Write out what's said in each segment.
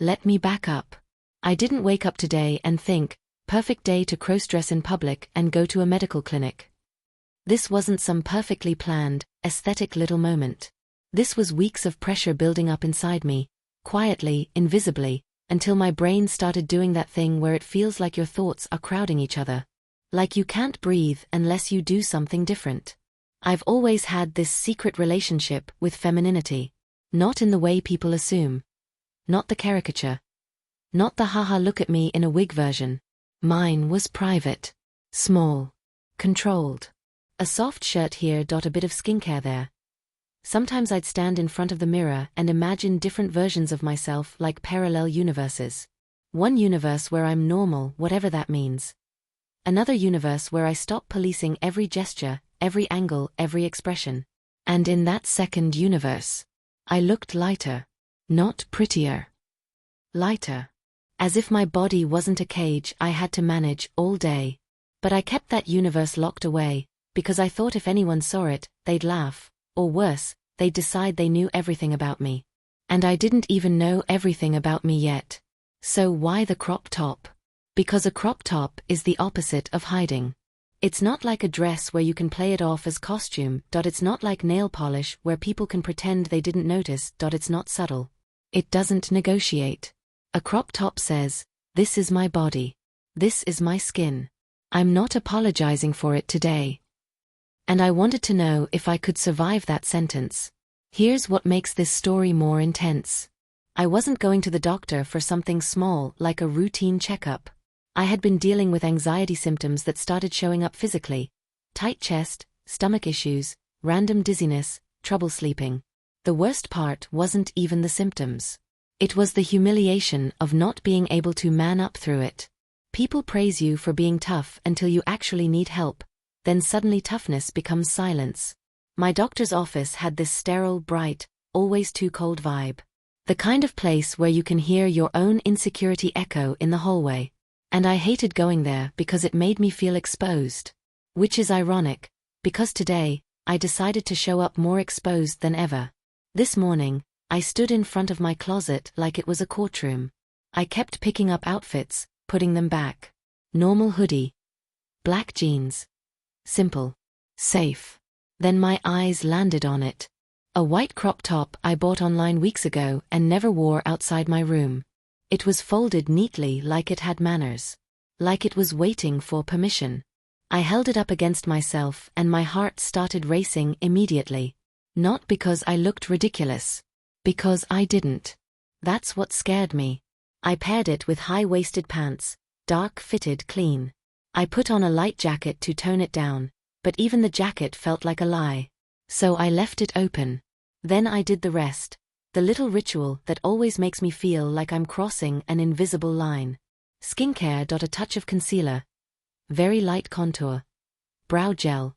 Let me back up. I didn't wake up today and think, perfect day to crossdress in public and go to a medical clinic. This wasn't some perfectly planned, aesthetic little moment. This was weeks of pressure building up inside me, quietly, invisibly, until my brain started doing that thing where it feels like your thoughts are crowding each other. Like you can't breathe unless you do something different. I've always had this secret relationship with femininity. Not in the way people assume. Not the caricature. Not the haha look at me in a wig version. Mine was private. Small. Controlled. A soft shirt here, a bit of skincare there. Sometimes I'd stand in front of the mirror and imagine different versions of myself like parallel universes. One universe where I'm normal, whatever that means. Another universe where I stop policing every gesture, every angle, every expression. And in that second universe, I looked lighter. Not prettier. Lighter. As if my body wasn't a cage I had to manage all day. But I kept that universe locked away, because I thought if anyone saw it, they'd laugh, or worse, they'd decide they knew everything about me. And I didn't even know everything about me yet. So why the crop top? Because a crop top is the opposite of hiding. It's not like a dress where you can play it off as costume. It's not like nail polish where people can pretend they didn't notice. It's not subtle. It doesn't negotiate. A crop top says, this is my body. This is my skin. I'm not apologizing for it today. And I wanted to know if I could survive that sentence. Here's what makes this story more intense. I wasn't going to the doctor for something small like a routine checkup. I had been dealing with anxiety symptoms that started showing up physically. Tight chest, stomach issues, random dizziness, trouble sleeping. The worst part wasn't even the symptoms. It was the humiliation of not being able to man up through it. People praise you for being tough until you actually need help. Then suddenly toughness becomes silence. My doctor's office had this sterile, bright, always too cold vibe. The kind of place where you can hear your own insecurity echo in the hallway. And I hated going there because it made me feel exposed. Which is ironic, because today, I decided to show up more exposed than ever. This morning, I stood in front of my closet like it was a courtroom. I kept picking up outfits, putting them back. Normal hoodie. Black jeans. Simple. Safe. Then my eyes landed on it. A white crop top I bought online weeks ago and never wore outside my room. It was folded neatly like it had manners. Like it was waiting for permission. I held it up against myself and my heart started racing immediately. Not because I looked ridiculous. Because I didn't. That's what scared me. I paired it with high-waisted pants, dark-fitted, clean. I put on a light jacket to tone it down, but even the jacket felt like a lie. So I left it open. Then I did the rest. The little ritual that always makes me feel like I'm crossing an invisible line. Skincare. A touch of concealer. Very light contour. Brow gel.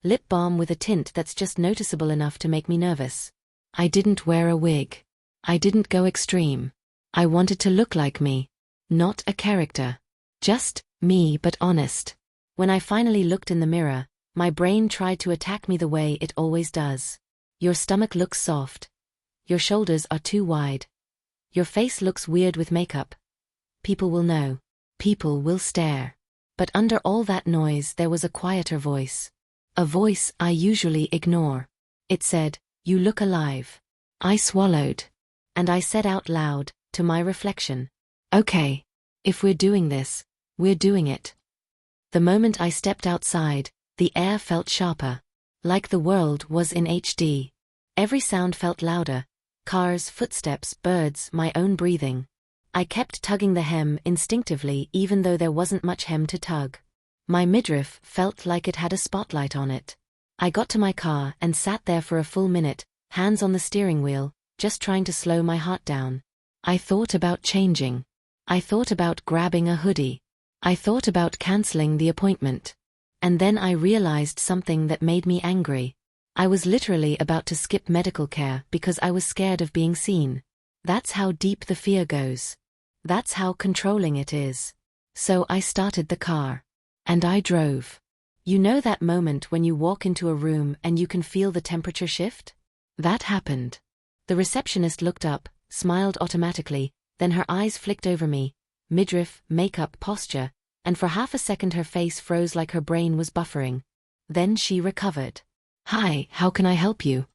Lip balm with a tint that's just noticeable enough to make me nervous. I didn't wear a wig. I didn't go extreme. I wanted to look like me. Not a character. Just me, but honest. When I finally looked in the mirror, my brain tried to attack me the way it always does. Your stomach looks soft. Your shoulders are too wide. Your face looks weird with makeup. People will know. People will stare. But under all that noise there was a quieter voice. A voice I usually ignore. It said, "You look alive." I swallowed. And I said out loud, to my reflection, "Okay. If we're doing this, we're doing it." The moment I stepped outside, the air felt sharper. Like the world was in HD. Every sound felt louder. Cars, footsteps, birds, my own breathing. I kept tugging the hem instinctively even though there wasn't much hem to tug. My midriff felt like it had a spotlight on it. I got to my car and sat there for a full minute, hands on the steering wheel, just trying to slow my heart down. I thought about changing. I thought about grabbing a hoodie. I thought about canceling the appointment. And then I realized something that made me angry. I was literally about to skip medical care because I was scared of being seen. That's how deep the fear goes. That's how controlling it is. So I started the car. And I drove. You know that moment when you walk into a room and you can feel the temperature shift? That happened. The receptionist looked up, smiled automatically, then her eyes flicked over me, midriff, makeup, posture, and for half a second her face froze like her brain was buffering. Then she recovered. "Hi, how can I help you?"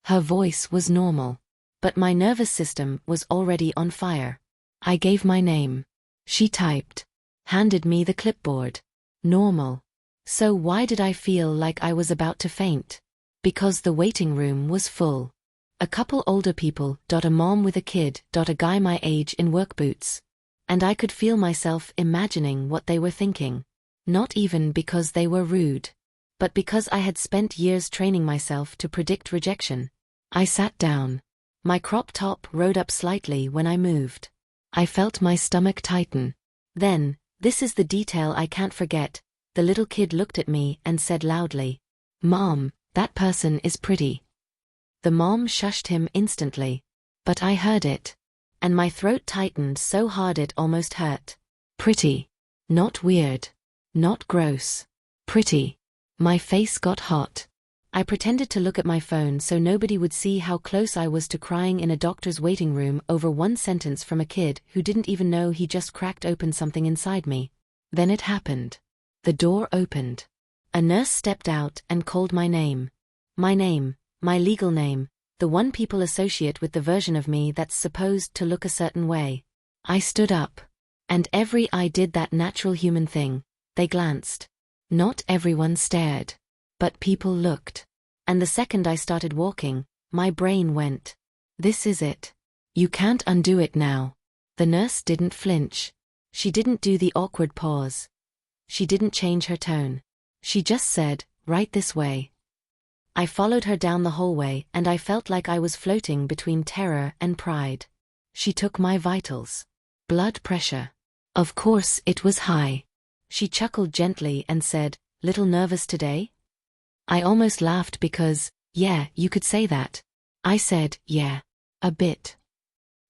Her voice was normal, but my nervous system was already on fire. I gave my name. She typed. Handed me the clipboard. Normal. So why did I feel like I was about to faint? Because the waiting room was full. A couple older people, a mom with a kid, a guy my age in work boots. And I could feel myself imagining what they were thinking. Not even because they were rude, but because I had spent years training myself to predict rejection. I sat down. My crop top rode up slightly when I moved. I felt my stomach tighten. Then, this is the detail I can't forget, the little kid looked at me and said loudly, "Mom, that person is pretty." The mom shushed him instantly. But I heard it. And my throat tightened so hard it almost hurt. Pretty. Not weird. Not gross. Pretty. My face got hot. I pretended to look at my phone so nobody would see how close I was to crying in a doctor's waiting room over one sentence from a kid who didn't even know he just cracked open something inside me. Then it happened. The door opened. A nurse stepped out and called my name. My name, my legal name, the one people associate with the version of me that's supposed to look a certain way. I stood up. And every eye did that natural human thing. They glanced. Not everyone stared. But people looked. And the second I started walking, my brain went, "This is it. You can't undo it now." The nurse didn't flinch. She didn't do the awkward pause. She didn't change her tone. She just said, "Right this way." I followed her down the hallway and I felt like I was floating between terror and pride. She took my vitals. Blood pressure. Of course it was high. She chuckled gently and said, "Little nervous today?" I almost laughed because, yeah, you could say that. I said, "Yeah, a bit."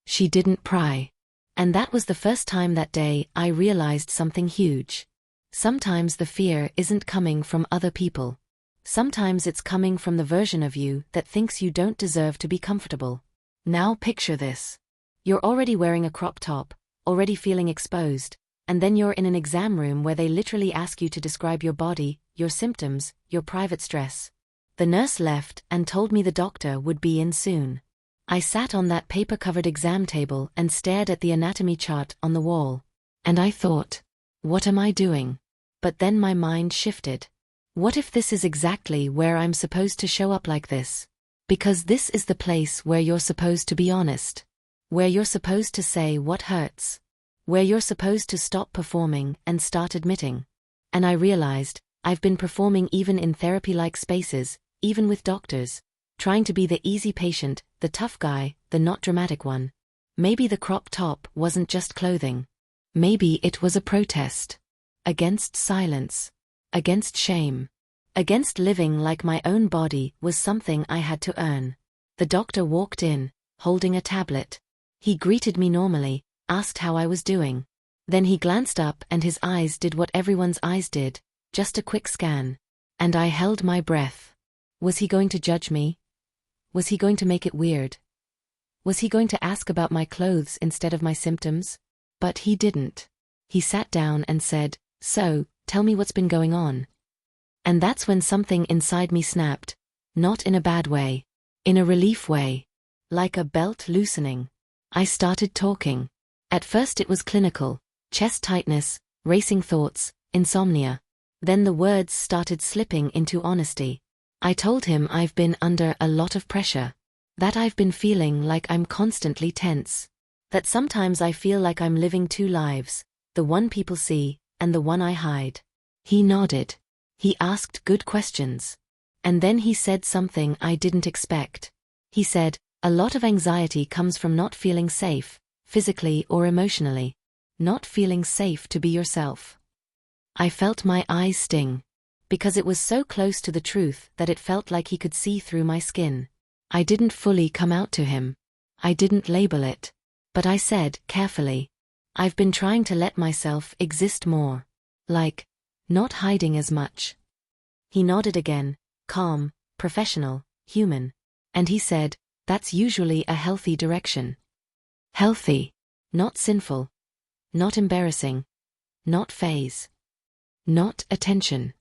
She didn't pry. And that was the first time that day I realized something huge. Sometimes the fear isn't coming from other people. Sometimes it's coming from the version of you that thinks you don't deserve to be comfortable. Now picture this. You're already wearing a crop top, already feeling exposed, and then you're in an exam room where they literally ask you to describe your body, your symptoms, your private stress. The nurse left and told me the doctor would be in soon. I sat on that paper-covered exam table and stared at the anatomy chart on the wall. And I thought, what am I doing? But then my mind shifted. What if this is exactly where I'm supposed to show up like this? Because this is the place where you're supposed to be honest. Where you're supposed to say what hurts. Where you're supposed to stop performing and start admitting. And I realized, I've been performing even in therapy-like spaces, even with doctors. Trying to be the easy patient, the tough guy, the not dramatic one. Maybe the crop top wasn't just clothing. Maybe it was a protest. Against silence. Against shame. Against living like my own body was something I had to earn. The doctor walked in, holding a tablet. He greeted me normally, asked how I was doing. Then he glanced up and his eyes did what everyone's eyes did, just a quick scan. And I held my breath. Was he going to judge me? Was he going to make it weird? Was he going to ask about my clothes instead of my symptoms? But he didn't. He sat down and said, "So, tell me what's been going on." And that's when something inside me snapped. Not in a bad way. In a relief way. Like a belt loosening. I started talking. At first it was clinical. Chest tightness, racing thoughts, insomnia. Then the words started slipping into honesty. I told him I've been under a lot of pressure. That I've been feeling like I'm constantly tense. That sometimes I feel like I'm living two lives, the one people see, and the one I hide. He nodded. He asked good questions. And then he said something I didn't expect. He said, "A lot of anxiety comes from not feeling safe, physically or emotionally. Not feeling safe to be yourself." I felt my eyes sting. Because it was so close to the truth that it felt like he could see through my skin. I didn't fully come out to him. I didn't label it. But I said, carefully, "I've been trying to let myself exist more. Like, not hiding as much." He nodded again, calm, professional, human. And he said, "That's usually a healthy direction." Healthy. Not sinful. Not embarrassing. Not phase. Not attention.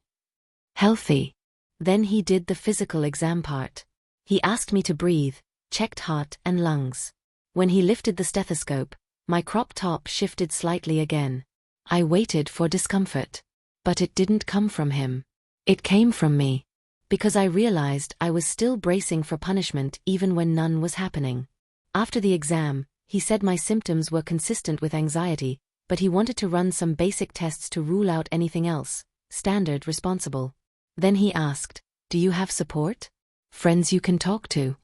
Healthy. Then he did the physical exam part. He asked me to breathe, checked heart and lungs. When he lifted the stethoscope, my crop top shifted slightly again. I waited for discomfort. But it didn't come from him. It came from me. Because I realized I was still bracing for punishment even when none was happening. After the exam, he said my symptoms were consistent with anxiety, but he wanted to run some basic tests to rule out anything else, standard responsible. Then he asked, "Do you have support? Friends you can talk to?"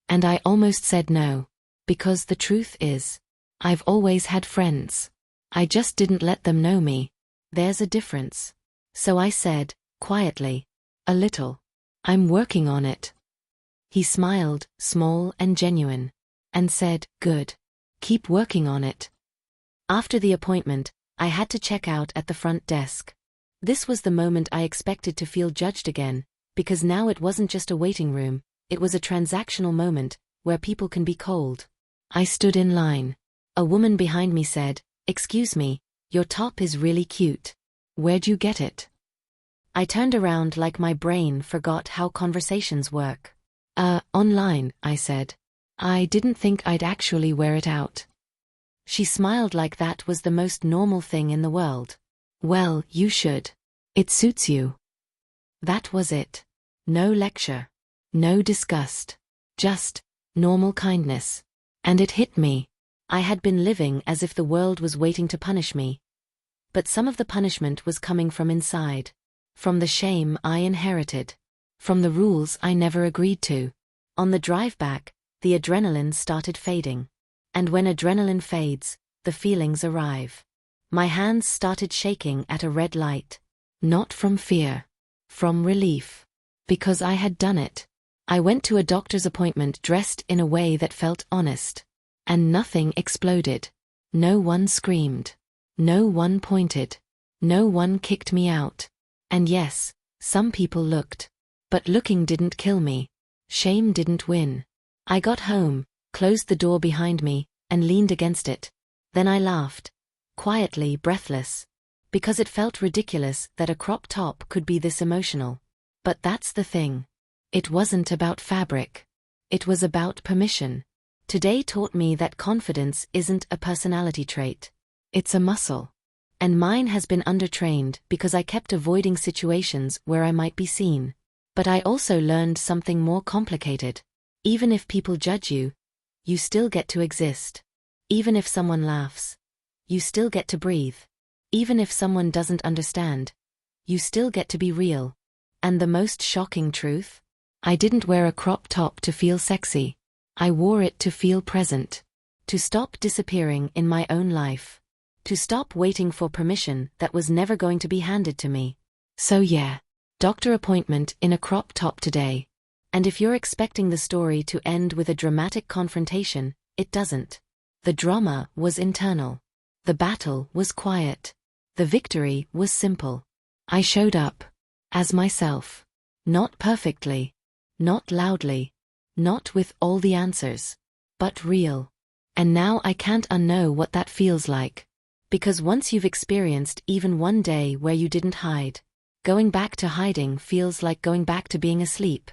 And I almost said no. Because the truth is, I've always had friends. I just didn't let them know me. There's a difference. So I said, quietly, "A little. I'm working on it." He smiled, small and genuine, and said, "Good. Keep working on it." After the appointment, I had to check out at the front desk. This was the moment I expected to feel judged again, because now it wasn't just a waiting room, it was a transactional moment, where people can be cold. I stood in line. A woman behind me said, "Excuse me, your top is really cute. Where'd you get it?" I turned around like my brain forgot how conversations work. Online," I said. "I didn't think I'd actually wear it out." She smiled like that was the most normal thing in the world. "Well, you should. It suits you." That was it. No lecture. No disgust. Just normal kindness. And it hit me. I had been living as if the world was waiting to punish me. But some of the punishment was coming from inside. From the shame I inherited. From the rules I never agreed to. On the drive back, the adrenaline started fading. And when adrenaline fades, the feelings arrive. My hands started shaking at a red light. Not from fear. From relief. Because I had done it. I went to a doctor's appointment dressed in a way that felt honest. And nothing exploded. No one screamed. No one pointed. No one kicked me out. And yes, some people looked. But looking didn't kill me. Shame didn't win. I got home, closed the door behind me, and leaned against it. Then I laughed. Quietly, breathless. Because it felt ridiculous that a crop top could be this emotional. But that's the thing. It wasn't about fabric. It was about permission. Today taught me that confidence isn't a personality trait. It's a muscle. And mine has been undertrained because I kept avoiding situations where I might be seen. But I also learned something more complicated. Even if people judge you, you still get to exist. Even if someone laughs, you still get to breathe. Even if someone doesn't understand, you still get to be real. And the most shocking truth? I didn't wear a crop top to feel sexy. I wore it to feel present. To stop disappearing in my own life. To stop waiting for permission that was never going to be handed to me. So yeah, doctor appointment in a crop top today. And if you're expecting the story to end with a dramatic confrontation, it doesn't. The drama was internal. The battle was quiet. The victory was simple. I showed up. As myself. Not perfectly. Not loudly. Not with all the answers. But real. And now I can't unknow what that feels like. Because once you've experienced even one day where you didn't hide, going back to hiding feels like going back to being asleep.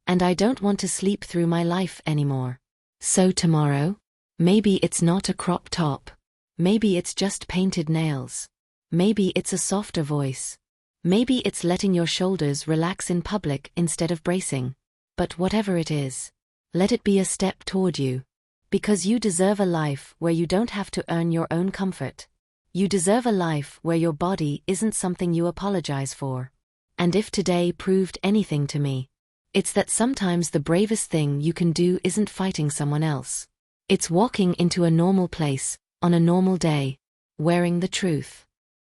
And I don't want to sleep through my life anymore. So tomorrow? Maybe it's not a crop top. Maybe it's just painted nails. Maybe it's a softer voice. Maybe it's letting your shoulders relax in public instead of bracing. But whatever it is, let it be a step toward you. Because you deserve a life where you don't have to earn your own comfort. You deserve a life where your body isn't something you apologize for. And if today proved anything to me, it's that sometimes the bravest thing you can do isn't fighting someone else. It's walking into a normal place, on a normal day, wearing the truth.